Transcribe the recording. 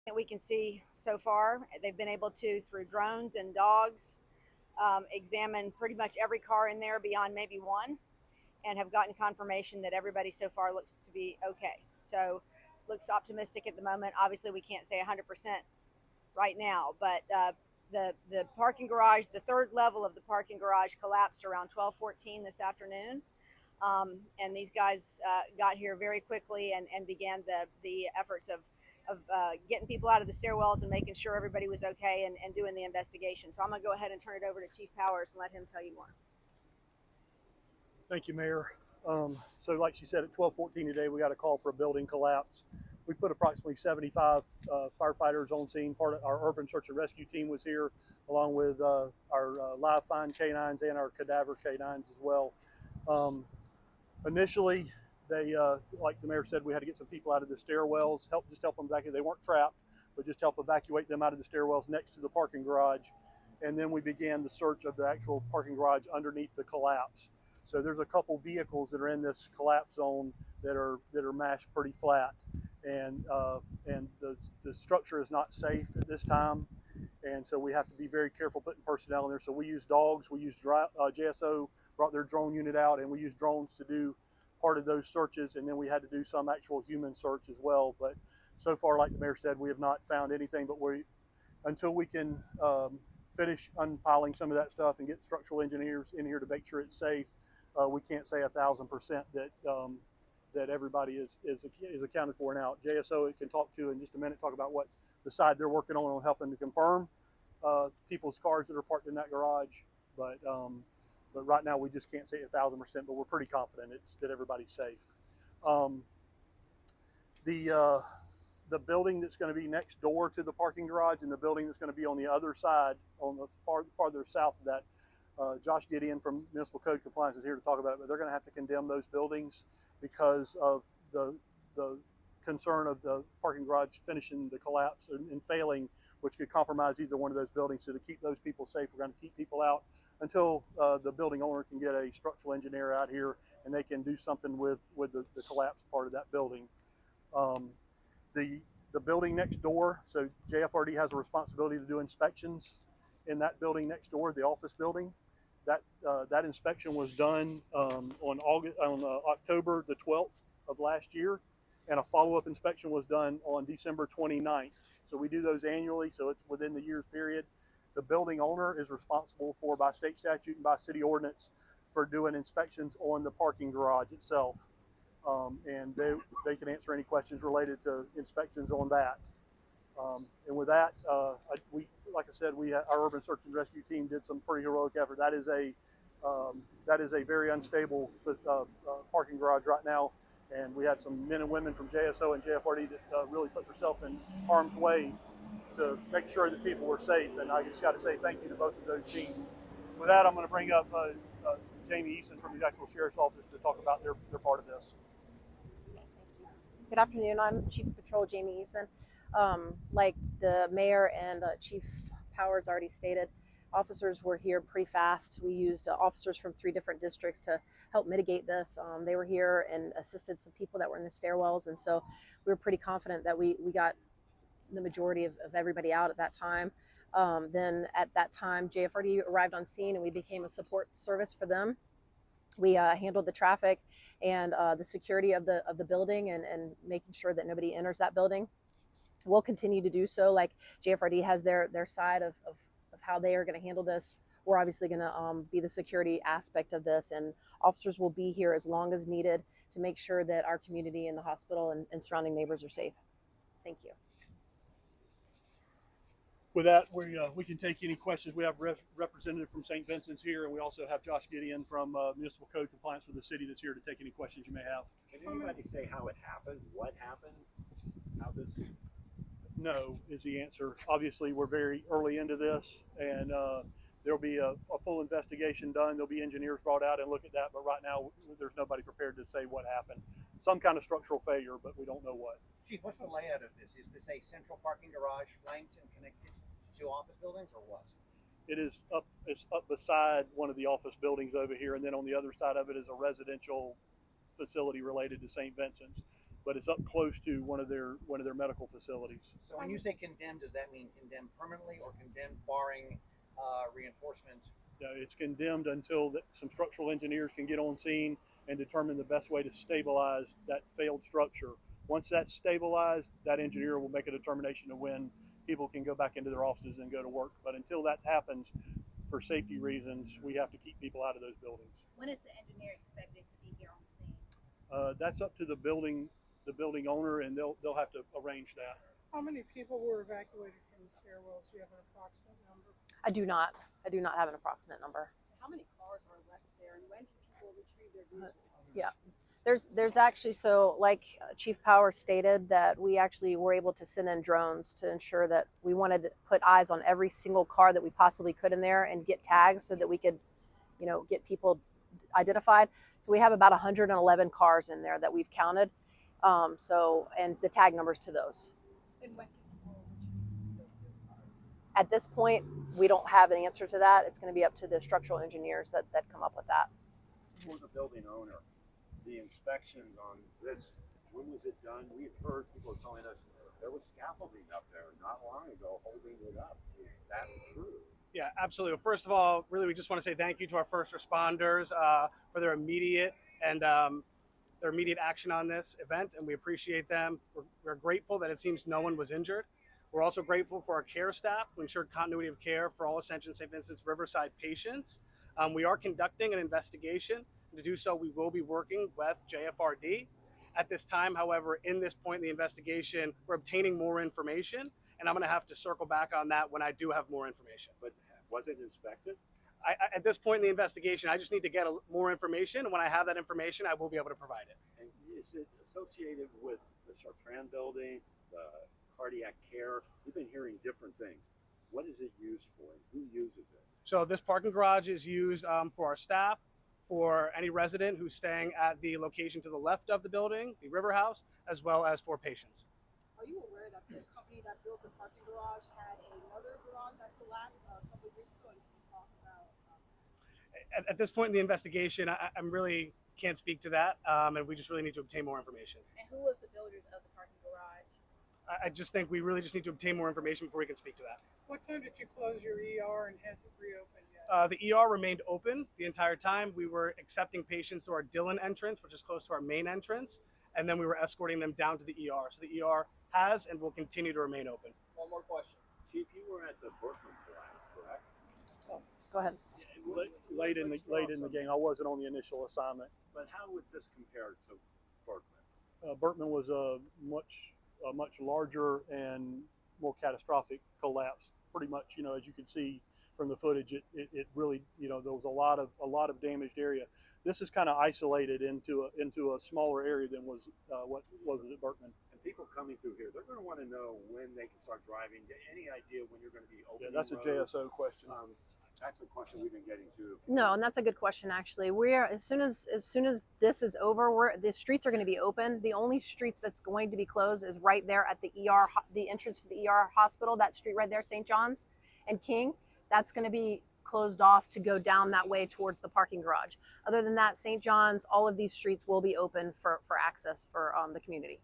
that we can see so far. They've been able to, through drones and dogs, examine pretty much every car in there beyond maybe one, and have gotten confirmation that everybody so far looks to be okay. So looks optimistic at the moment. Obviously, we can't say 100% right now, but the parking garage, the third level of the parking garage, collapsed around 12:14 this afternoon. And these guys got here very quickly and began the efforts of getting people out of the stairwells and making sure everybody was okay, and doing the investigation. So I'm going to go ahead and turn it over to Chief Powers and let him tell you more. Thank you, Mayor. So like she said, at 12:14 today, we got a call for a building collapse. We put approximately 75 firefighters on scene. Part of our urban search and rescue team was here, along with our live find canines and our cadaver canines as well. Initially, they, like the mayor said, we had to get some people out of the stairwells, help them evacuate. They weren't trapped, but just help evacuate them out of the stairwells next to the parking garage. And then we began the search of the actual parking garage underneath the collapse. So there's a couple vehicles that are in this collapse zone that are mashed pretty flat, and the structure is not safe at this time, and so we have to be very careful putting personnel in there. So we use dogs, we use JSO brought their drone unit out, and we use drones to do part of those searches, and then we had to do some actual human search as well. But so far, like the mayor said, we have not found anything. But until we can finish unpiling some of that stuff and get structural engineers in here to make sure it's safe, we can't say 1,000% that everybody is accounted for now. JSO can talk to in just a minute, talk about what the side they're working on helping to confirm people's cars that are parked in that garage. But right now we just can't say 1,000%, but we're pretty confident that everybody's safe. The building that's going to be next door to the parking garage and the building that's going to be on the other side, on the farther south of that, Josh Gideon from Municipal Code Compliance is here to talk about it, but they're going to have to condemn those buildings because of the concern of the parking garage finishing the collapse and failing, which could compromise either one of those buildings. So to keep those people safe, we're going to keep people out until the building owner can get a structural engineer out here and they can do something with the collapsed part of that building. The building next door, so JFRD has a responsibility to do inspections in that building next door, the office building. That inspection was done on October the 12th of last year, and a follow-up inspection was done on December 29th. So we do those annually, so it's within the year's period. The building owner is responsible for, by state statute and by city ordinance, for doing inspections on the parking garage itself. And they can answer any questions related to inspections on that. And with that, like I said, our urban search and rescue team did some pretty heroic effort. That is a very unstable parking garage right now, and we had some men and women from JSO and JFRD that really put themselves in harm's way to make sure that people were safe. And I just got to say thank you to both of those teams. With that, I'm going to bring up Jaime Eason from the Jacksonville Sheriff's Office to talk about their part of this. Good afternoon. I'm Chief of Patrol Jaime Eason. Like the mayor and Chief Powers already stated, officers were here pretty fast. We used officers from 3 different districts to help mitigate this. They were here and assisted some people that were in the stairwells, and so we were pretty confident that we got the majority of everybody out at that time. Then at that time, JFRD arrived on scene and we became a support service for them. We handled the traffic and the security of the building and making sure that nobody enters that building. We'll continue to do so. Like JFRD has their side of how they are going to handle this. We're obviously going to be the security aspect of this, and officers will be here as long as needed to make sure that our community and the hospital and surrounding neighbors are safe. Thank you. With that, we can take any questions. We have a representative from St. Vincent's here, and we also have Josh Gideon from Municipal Code Compliance for the city that's here to take any questions you may have. Can anybody say how it happened? What happened? How this? No is the answer. Obviously, we're very early into this, and there'll be a full investigation done. There'll be engineers brought out and look at that, but right now there's nobody prepared to say what happened. Some kind of structural failure, but we don't know what. Chief, what's the layout of this? Is this a central parking garage flanked and connected to 2 office buildings, or what? It's up beside one of the office buildings over here, and then on the other side of it is a residential facility related to St. Vincent's. but it's up close to one of their medical facilities. So when you say condemned, does that mean condemned permanently or condemned barring reinforcement? It's condemned until some structural engineers can get on scene and determine the best way to stabilize that failed structure. Once that's stabilized, that engineer will make a determination of when people can go back into their offices and go to work. But until that happens, for safety reasons, we have to keep people out of those buildings. When is the engineer expected to be here on the scene? That's up to the building owner, and they'll have to arrange that. How many people were evacuated from the stairwells? Do you have an approximate number? I do not have an approximate number. How many cars are left there, and when can people retrieve their vehicles? Yeah. There's actually, so like Chief Power stated, that we actually were able to send in drones to ensure that we wanted to put eyes on every single car that we possibly could in there and get tags so that we could, get people identified. So we have about 111 cars in there that we've counted. And the tag numbers to those. And when can people retrieve those cars? At this point, we don't have an answer to that. It's going to be up to the structural engineers that come up with that. For the building owner, the inspection on this, when was it done? We've heard people telling us there was scaffolding up there not long ago holding it up. Is that true? Yeah, absolutely. First of all, really, we just want to say thank you to our first responders for their immediate action on this event, and we appreciate them. We're grateful that it seems no one was injured. We're also grateful for our care staff who ensured continuity of care for all Ascension St. Vincent's Riverside patients. We are conducting an investigation. To do so, we will be working with JFRD. At this time, however, in this point in the investigation, we're obtaining more information, and I'm going to have to circle back on that when I do have more information. But was it inspected? At this point in the investigation, I just need to get more information, and when I have that information, I will be able to provide it. And is it associated with the Chartrand building, the cardiac care? We've been hearing different things. What is it used for, and who uses it? So this parking garage is used for our staff, for any resident who's staying at the location to the left of the building, the River House, as well as for patients. Are you aware that the company that built the parking garage had another garage that collapsed a couple of years ago? And can you talk about? At this point in the investigation, I'm really can't speak to that, and we just really need to obtain more information. And who was the builders of the parking garage? I just think we really just need to obtain more information before we can speak to that. What time did you close your ER, and has it reopened yet? The ER remained open the entire time. We were accepting patients through our Dillon entrance, which is close to our main entrance, and then we were escorting them down to the ER. So the ER has and will continue to remain open. One more question. Chief, you were at the Berkman collapse, correct? Go ahead. Late in the game, I wasn't on the initial assignment. But how would this compare to Berkman? Berkman was a much larger and more catastrophic collapse. Pretty much, as you can see from the footage, it really, there was a lot of damaged area. This is kind of isolated into a smaller area than what was at Berkman. And people coming through here, they're going to want to know when they can start driving. Any idea when you're going to be opening? Yeah, that's a roads? JSO question. That's a question we've been getting to. No, and that's a good question. Actually, as soon as this is over, the streets are going to be open. The only streets that's going to be closed is right there at the ER, the entrance to the ER hospital. That street right there, St. John's and King. That's going to be closed off to go down that way towards the parking garage. Other than that, St. John's, all of these streets will be open for access for the community.